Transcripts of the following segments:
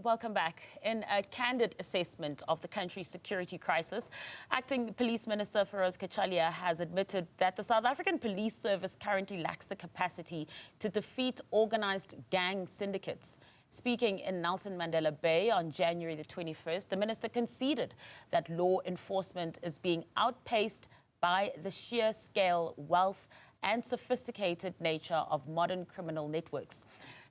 welcome back. In a candid assessment of the country's security crisis, Acting Police Minister Firoz Cachalia has admitted that the South African Police Service currently lacks the capacity to defeat organized gang syndicates. Speaking in Nelson Mandela Bay on January the 21st, the minister conceded that law enforcement is being outpaced by the sheer scale, wealth, and sophisticated nature of modern criminal networks.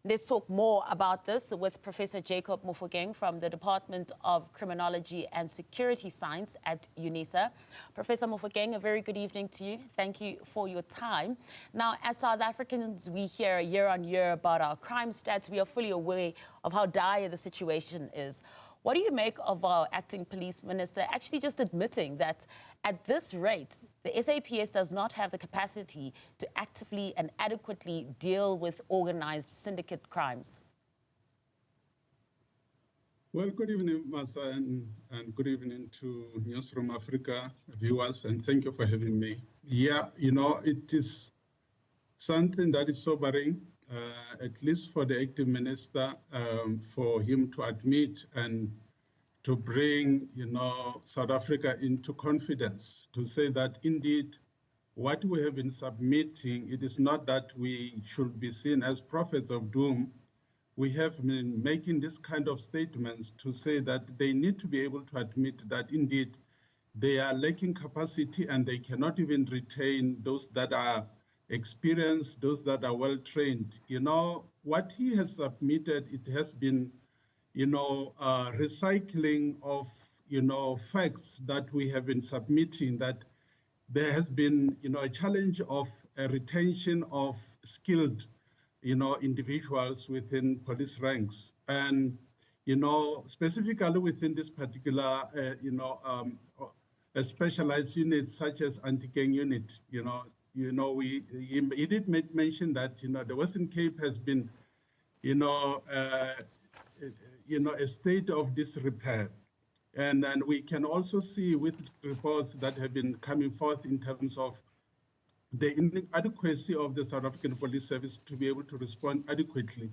Let's talk more about this with Professor Jacob Mofokeng from the Department of Criminology and Security Science at Unisa. Professor Mofokeng, a very good evening to you. Thank you for your time. Now, as South Africans, we hear year on year about our crime stats. We are fully aware of how dire the situation is. What do you make of our acting police minister actually just admitting that at this rate, the SAPS does not have the capacity to actively and adequately deal with organized syndicate crimes? Well, good evening, Masa, and good evening to Newzroom Afrika viewers, and thank you for having me. Yeah, you know, it is something that is sobering, at least for the acting minister, for him to admit and to bring, you know, South Africa into confidence, to say that indeed what we have been submitting, it is not that we should be seen as prophets of doom. We have been making this kind of statements to say that they need to be able to admit that indeed they are lacking capacity and they cannot even retain those that are experienced, those that are well-trained. You know, what he has submitted, it has been, you know, recycling of, you know, facts that we have been submitting, that there has been, you know, a challenge of a retention of skilled, you know, individuals within police ranks. And, you know, specifically within this particular, you know, specialized units such as anti-gang unit, you know, he did mention that, you know, the Western Cape has been, you know, a state of disrepair. And then we can also see with reports that have been coming forth in terms of the inadequacy of the South African Police Service to be able to respond adequately,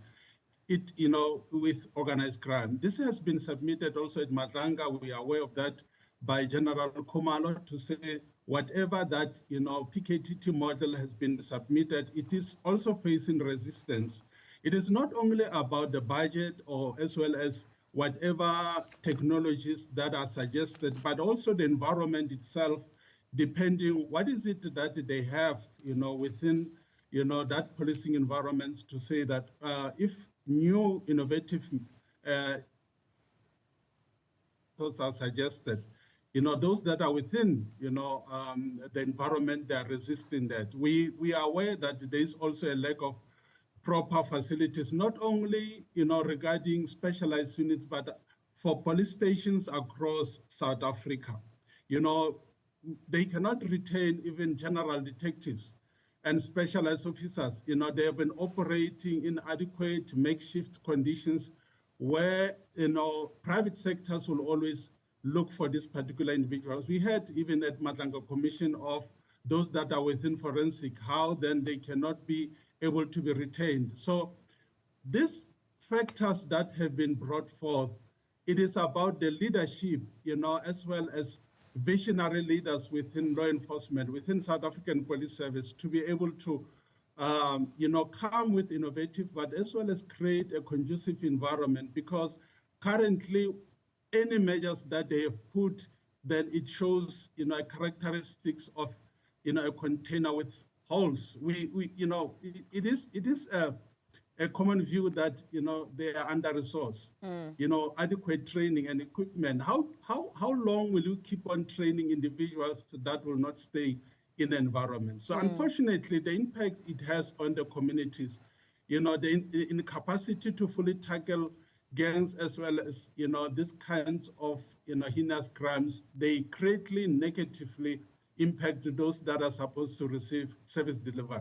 you know, with organized crime. This has been submitted also at Matanga. We are aware of that by General Khumalo to say whatever that, you know, PKTT model has been submitted, it is also facing resistance. It is not only about the budget or as well as whatever technologies that are suggested, but also the environment itself, depending what is it that they have, you know, within, you know, that policing environment to say that if new innovative thoughts are suggested, you know, those that are within, you know, the environment, they are resisting that. We are aware that there is also a lack of proper facilities, not only, you know, regarding specialized units, but for police stations across South Africa. You know, they cannot retain even general detectives and specialized officers. You know, they have been operating in adequate makeshift conditions where, you know, private sectors will always look for these particular individuals. We had even at Matanga Commission of those that are within forensic, how then they cannot be able to be retained. So these factors that have been brought forth, it is about the leadership, you know, as well as visionary leaders within law enforcement, within South African Police Service, to be able to, you know, come with innovative, but as well as create a conducive environment, because currently any measures that they have put, then it shows, you know, characteristics of, you know, a container with holes. You know, it is a common view that, you know, they are under-resourced. You know, adequate training and equipment. How long will you keep on training individuals that will not stay in the environment? So unfortunately, the impact it has on the communities, you know, the incapacity to fully tackle gangs as well as, you know, these kinds of, you know, heinous crimes, they greatly negatively impact those that are supposed to receive service delivery.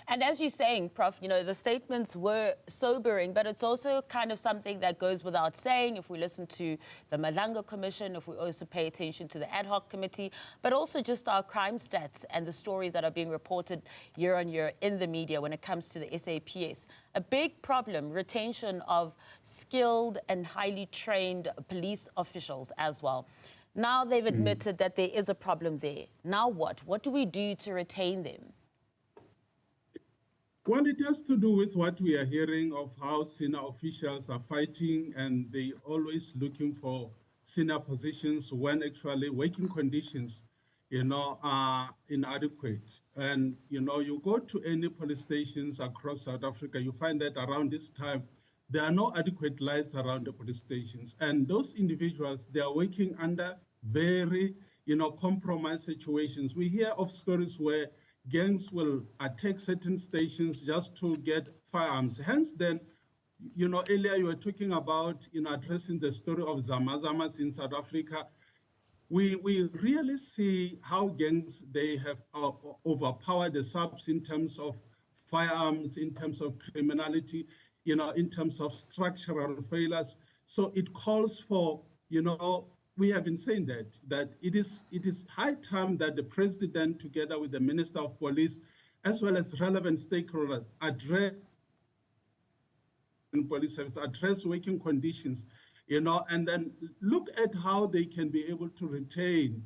And as you're saying, Prof, you know, the statements were sobering, but it's also kind of something that goes without saying if we listen to the Malanga Commission, if we also pay attention to the ad hoc committee, but also just our crime stats and the stories that are being reported year on year in the media when it comes to the SAPS. A big problem, retention of skilled and highly trained police officials as well. Now they've admitted that there is a problem there. Now what? What do we do to retain them? Well, it has to do with what we are hearing of how senior officials are fighting, and they always looking for senior positions when actually working conditions, you know, are inadequate. And, you know, you go to any police stations across South Africa, you find that around this time, there are no adequate lights around the police stations. And those individuals, they are working under very, you know, compromised situations. We hear of stories where gangs will attack certain stations just to get firearms. Hence, then, you know, earlier you were talking about, you know, addressing the story of Zamazamas in South Africa. We really see how gangs, they have overpowered the SAPS in terms of firearms, in terms of criminality, you know, in terms of structural failures. So it calls for, you know, we have been saying that it is high time that the president, together with the Minister of Police, as well as relevant stakeholders, address police service, address working conditions, you know, and then look at how they can be able to retain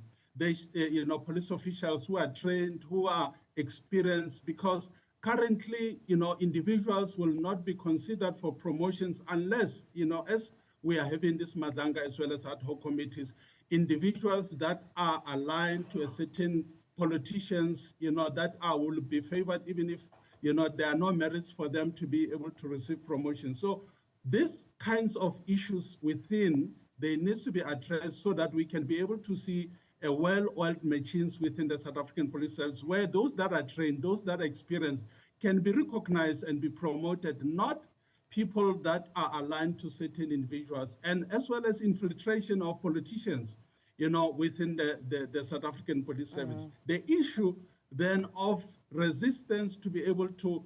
you know, police officials who are trained, who are experienced, because currently, you know, individuals will not be considered for promotions unless, you know, as we are having this Madanga as well as ad hoc committees, individuals that are aligned to a certain politicians, you know, that will be favored even if, you know, there are no merits for them to be able to receive promotion. So these kinds of issues within, they need to be addressed so that we can be able to see a well-oiled machines within the South African Police Service, where those that are trained, those that are experienced, can be recognized and be promoted, not people that are aligned to certain individuals, and as well as infiltration of politicians, you know, within the South African Police Service. The issue then of resistance to be able to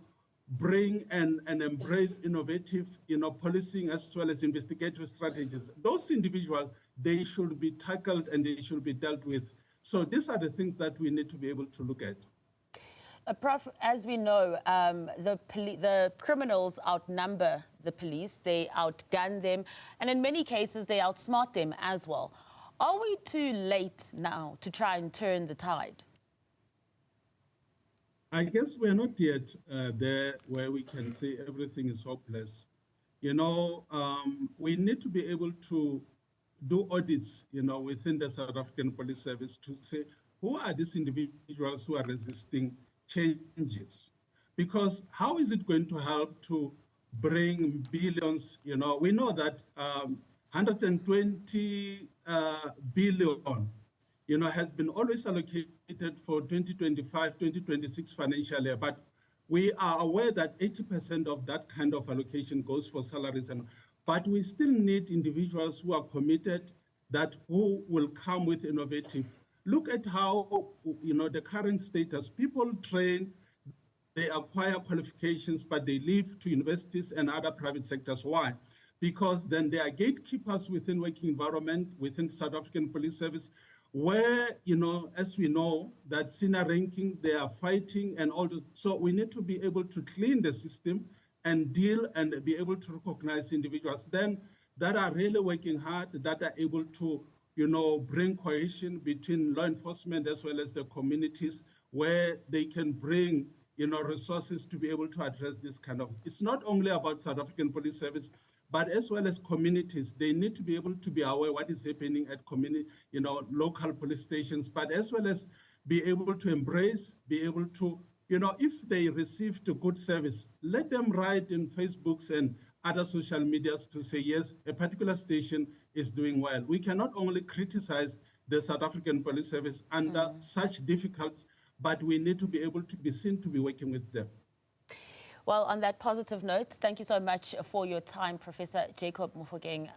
bring and embrace innovative, you know, policing as well as investigative strategies. Those individuals, they should be tackled and they should be dealt with. So these are the things that we need to be able to look at. Prof, as we know, the criminals outnumber the police, they outgun them, and in many cases, they outsmart them as well. Are we too late now to try and turn the tide? I guess we're not yet there where we can say everything is hopeless. You know, we need to be able to do audits, you know, within the South African Police Service to say, who are these individuals who are resisting changes? Because how is it going to help to bring billions? You know, we know that 120 billion, you know, has been always allocated for 2025, 2026 financial year, but we are aware that 80% of that kind of allocation goes for salaries, but we still need individuals who are committed, who will come with innovative. Look at how, you know, the current status, people train, they acquire qualifications, but they leave to universities and other private sectors. Why? Because then they are gatekeepers within working environment, within South African Police Service, where, you know, as we know, that senior ranking, they are fighting and all this. So we need to be able to clean the system and deal and be able to recognize individuals then that are really working hard, that are able to, you know, bring cohesion between law enforcement as well as the communities, where they can bring, you know, resources to be able to address this kind of. It's not only about South African Police Service, but as well as communities. They need to be able to be aware what is happening at community, you know, local police stations, but as well as be able to embrace, be able to, you know, if they received a good service, let them write in Facebooks and other social medias to say, yes, a particular station is doing well. We cannot only criticize the South African Police Service under such difficulties, but we need to be able to be seen to be working with them. Well, on that positive note, thank you so much for your time, Professor Jacob Mofokeng.